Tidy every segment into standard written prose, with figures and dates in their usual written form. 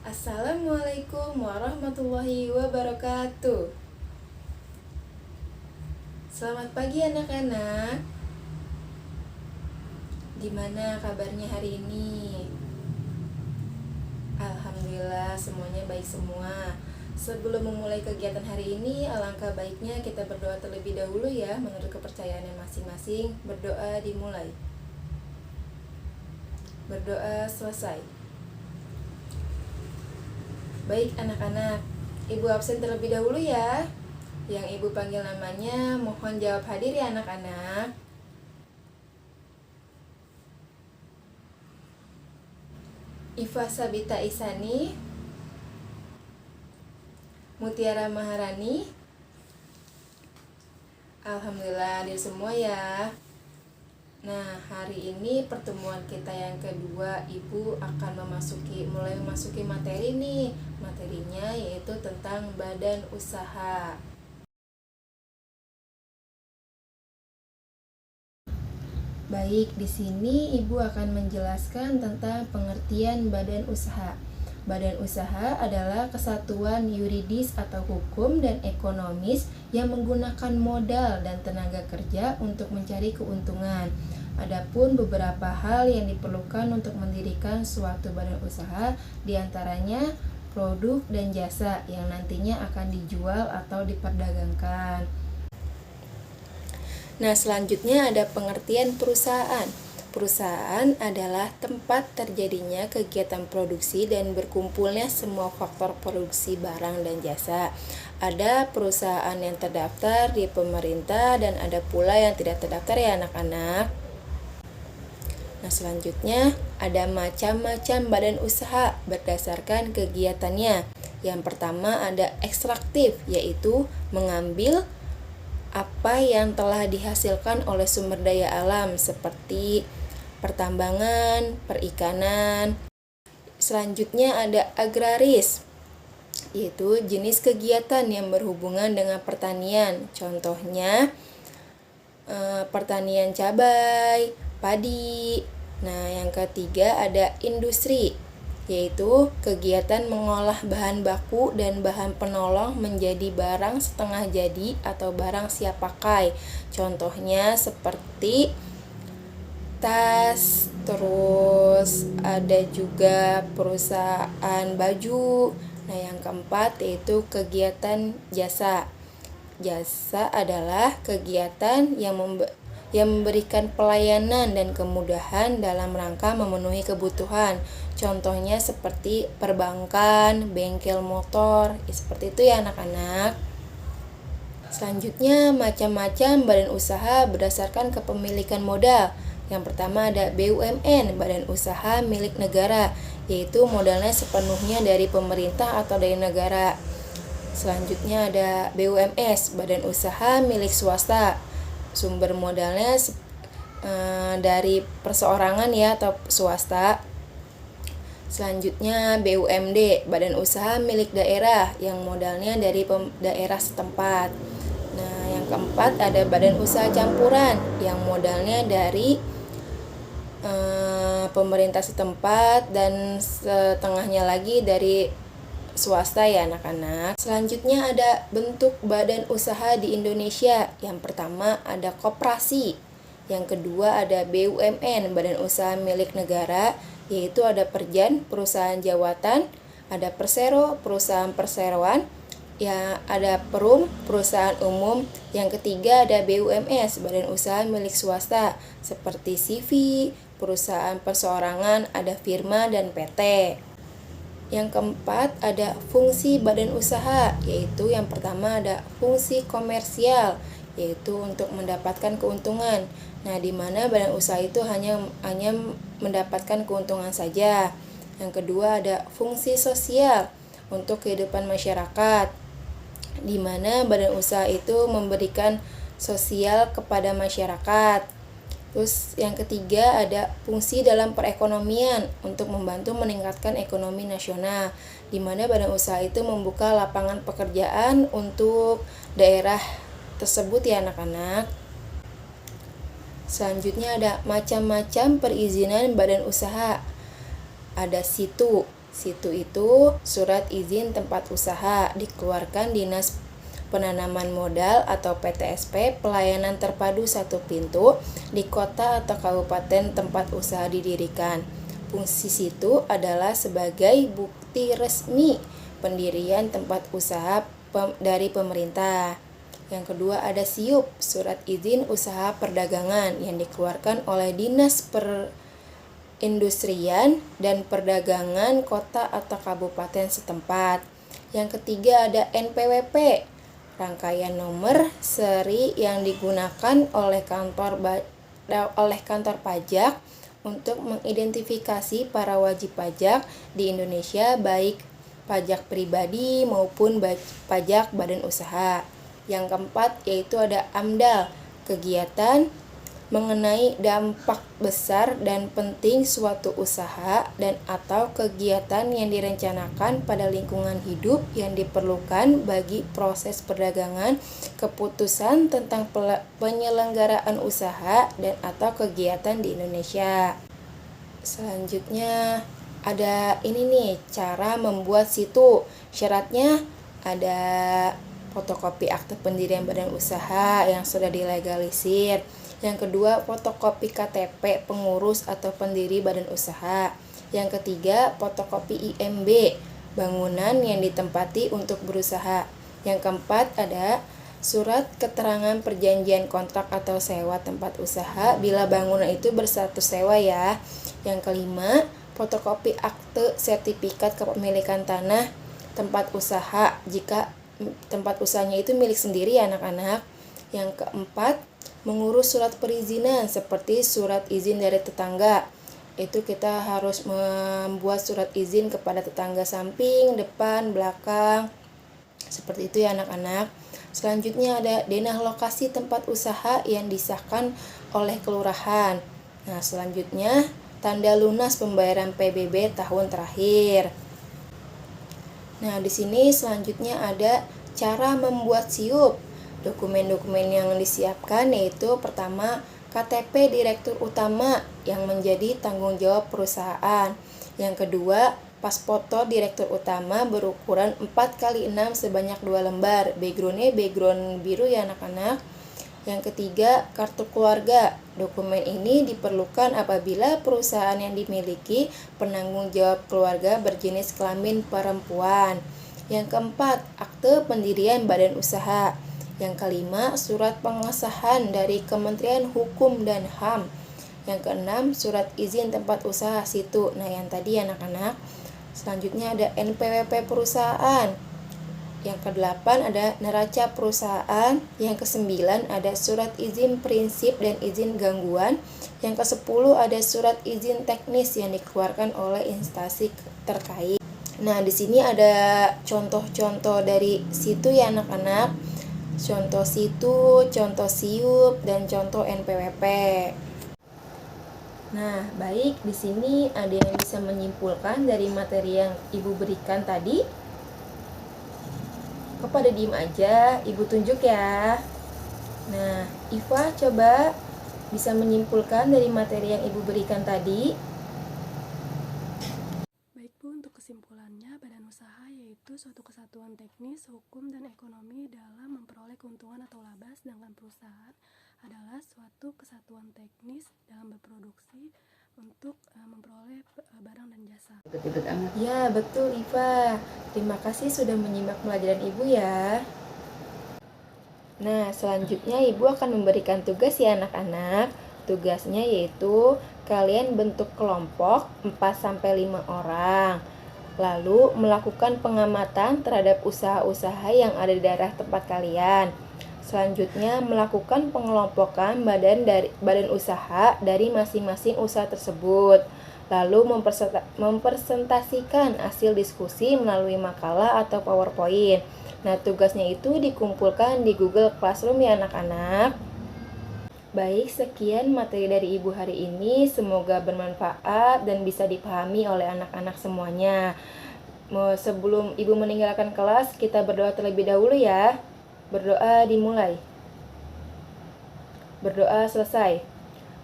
Assalamualaikum warahmatullahi wabarakatuh. Selamat pagi anak-anak. Gimana kabarnya hari ini? Alhamdulillah semuanya baik semua. Sebelum memulai kegiatan hari ini, alangkah baiknya kita berdoa terlebih dahulu ya, menurut kepercayaan masing-masing. Berdoa dimulai. Berdoa selesai. Baik anak-anak, Ibu absen terlebih dahulu ya. Yang Ibu panggil namanya, mohon jawab hadir ya anak-anak. Iva Sabita Isani, Mutiara Maharani. Alhamdulillah hadir semua ya. Nah, hari ini pertemuan kita yang kedua, Ibu akan mulai memasuki materi nih. Materinya yaitu tentang badan usaha. Baik, di sini Ibu akan menjelaskan tentang pengertian badan usaha. Badan usaha adalah kesatuan yuridis atau hukum dan ekonomis yang menggunakan modal dan tenaga kerja untuk mencari keuntungan. Adapun beberapa hal yang diperlukan untuk mendirikan suatu badan usaha, diantaranya produk dan jasa yang nantinya akan dijual atau diperdagangkan. Nah, selanjutnya ada pengertian perusahaan. Perusahaan adalah tempat terjadinya kegiatan produksi dan berkumpulnya semua faktor produksi barang dan jasa. Ada perusahaan yang terdaftar di pemerintah dan ada pula yang tidak terdaftar ya anak-anak. Nah, selanjutnya ada macam-macam badan usaha berdasarkan kegiatannya. Yang pertama ada ekstraktif, yaitu mengambil apa yang telah dihasilkan oleh sumber daya alam seperti pertambangan, perikanan. Selanjutnya ada agraris, yaitu jenis kegiatan yang berhubungan dengan pertanian. Contohnya pertanian cabai, padi. Nah, yang ketiga ada industri, yaitu kegiatan mengolah bahan baku dan bahan penolong menjadi barang setengah jadi atau barang siap pakai. Contohnya seperti tas, terus ada juga perusahaan baju. Nah, yang keempat yaitu kegiatan jasa. Jasa adalah kegiatan yang memberikan pelayanan dan kemudahan dalam rangka memenuhi kebutuhan. Contohnya seperti perbankan, bengkel motor, seperti itu ya anak-anak. Selanjutnya macam-macam badan usaha berdasarkan kepemilikan modal. Yang pertama ada BUMN, badan usaha milik negara, yaitu modalnya sepenuhnya dari pemerintah atau dari negara. Selanjutnya ada BUMS, badan usaha milik swasta. Sumber modalnya dari perseorangan ya atau swasta. Selanjutnya BUMD, badan usaha milik daerah yang modalnya dari daerah setempat. Nah, yang keempat ada badan usaha campuran yang modalnya dari pemerintah setempat dan setengahnya lagi dari swasta ya anak-anak. Selanjutnya ada bentuk badan usaha di Indonesia. Yang pertama ada koperasi. Yang kedua ada BUMN, badan usaha milik negara, yaitu ada Perjan, perusahaan jawatan, ada Persero, perusahaan perseroan, ya ada Perum, perusahaan umum. Yang ketiga ada BUMS, badan usaha milik swasta, seperti CV, perusahaan perseorangan, ada firma dan PT. Yang keempat ada fungsi badan usaha, yaitu yang pertama ada fungsi komersial, yaitu untuk mendapatkan keuntungan. Nah, di mana badan usaha itu hanya mendapatkan keuntungan saja. Yang kedua ada fungsi sosial untuk kehidupan masyarakat, di mana badan usaha itu memberikan sosial kepada masyarakat. Terus yang ketiga ada fungsi dalam perekonomian untuk membantu meningkatkan ekonomi nasional, di mana badan usaha itu membuka lapangan pekerjaan untuk daerah tersebut ya anak-anak. Selanjutnya ada macam-macam perizinan badan usaha. Ada situ. Situ itu surat izin tempat usaha dikeluarkan Dinas Penanaman Modal atau PTSP pelayanan terpadu satu pintu di kota atau kabupaten tempat usaha didirikan. Fungsi situ adalah sebagai bukti resmi pendirian tempat usaha dari pemerintah. Yang kedua ada SIUP, surat izin usaha perdagangan yang dikeluarkan oleh Dinas Perindustrian dan Perdagangan kota atau kabupaten setempat. Yang ketiga ada NPWP, rangkaian nomor seri yang digunakan oleh kantor pajak untuk mengidentifikasi para wajib pajak di Indonesia, baik pajak pribadi maupun pajak badan usaha. Yang keempat yaitu ada AMDAL, kegiatan mengenai dampak besar dan penting suatu usaha dan atau kegiatan yang direncanakan pada lingkungan hidup yang diperlukan bagi proses perdagangan, keputusan tentang penyelenggaraan usaha dan atau kegiatan di Indonesia. Selanjutnya ada ini nih, cara membuat situ. Syaratnya ada fotokopi akte pendirian badan usaha yang sudah dilegalisir. Yang kedua, fotokopi KTP pengurus atau pendiri badan usaha. Yang ketiga, fotokopi IMB bangunan yang ditempati untuk berusaha. Yang keempat, ada surat keterangan perjanjian kontrak atau sewa tempat usaha bila bangunan itu berstatus sewa ya. Yang kelima, fotokopi akte sertifikat kepemilikan tanah tempat usaha jika tempat usahanya itu milik sendiri ya anak-anak. Yang keempat, mengurus surat perizinan seperti surat izin dari tetangga. Itu kita harus membuat surat izin kepada tetangga samping, depan, belakang. Seperti itu ya anak-anak. Selanjutnya ada denah lokasi tempat usaha yang disahkan oleh kelurahan. Nah, selanjutnya tanda lunas pembayaran PBB tahun terakhir. Nah, di sini selanjutnya ada cara membuat SIUP. Dokumen-dokumen yang disiapkan yaitu pertama KTP Direktur Utama yang menjadi tanggung jawab perusahaan. Yang kedua, pas foto Direktur Utama berukuran 4x6 sebanyak 2 lembar. Backgroundnya background biru ya anak-anak. Yang ketiga, kartu keluarga. Dokumen ini diperlukan apabila perusahaan yang dimiliki penanggung jawab keluarga berjenis kelamin perempuan. Yang keempat, akte pendirian badan usaha. Yang kelima, surat pengesahan dari Kementerian Hukum dan HAM. Yang keenam, surat izin tempat usaha situ. Nah, yang tadi anak-anak. Selanjutnya ada NPWP perusahaan. Yang kedelapan ada neraca perusahaan. Yang kesembilan ada surat izin prinsip dan izin gangguan. Yang kesepuluh ada surat izin teknis yang dikeluarkan oleh instansi terkait. Nah, di sini ada contoh-contoh dari situ ya anak-anak. Contoh situ, contoh SIUP, dan contoh NPWP. Nah, baik, di sini ada yang bisa menyimpulkan dari materi yang Ibu berikan tadi? Kok pada diem aja? Ibu tunjuk ya. Nah, Iva coba bisa menyimpulkan dari materi yang Ibu berikan tadi. Baik Bu, untuk kesimpulannya, badan usaha yaitu suatu kesatuan teknis, hukum, dan ekonomi dalam memperoleh keuntungan atau laba, sedangkan perusahaan adalah suatu kesatuan teknis dalam berproduksi untuk memperoleh barang dan jasa. Ya, betul Iva. Terima kasih sudah menyimak pelajaran Ibu ya. Nah, selanjutnya Ibu akan memberikan tugas ya anak-anak. Tugasnya yaitu kalian bentuk kelompok 4-5 orang. Lalu melakukan pengamatan terhadap usaha-usaha yang ada di daerah tempat kalian. Selanjutnya melakukan pengelompokan badan usaha dari masing-masing usaha tersebut. Lalu mempresentasikan hasil diskusi melalui makalah atau PowerPoint. Nah, tugasnya itu dikumpulkan di Google Classroom ya anak-anak. Baik, sekian materi dari Ibu hari ini. Semoga bermanfaat dan bisa dipahami oleh anak-anak semuanya. Sebelum Ibu meninggalkan kelas, kita berdoa terlebih dahulu ya. Berdoa dimulai. Berdoa selesai.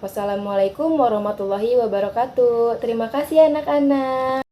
Wassalamualaikum warahmatullahi wabarakatuh. Terima kasih anak-anak.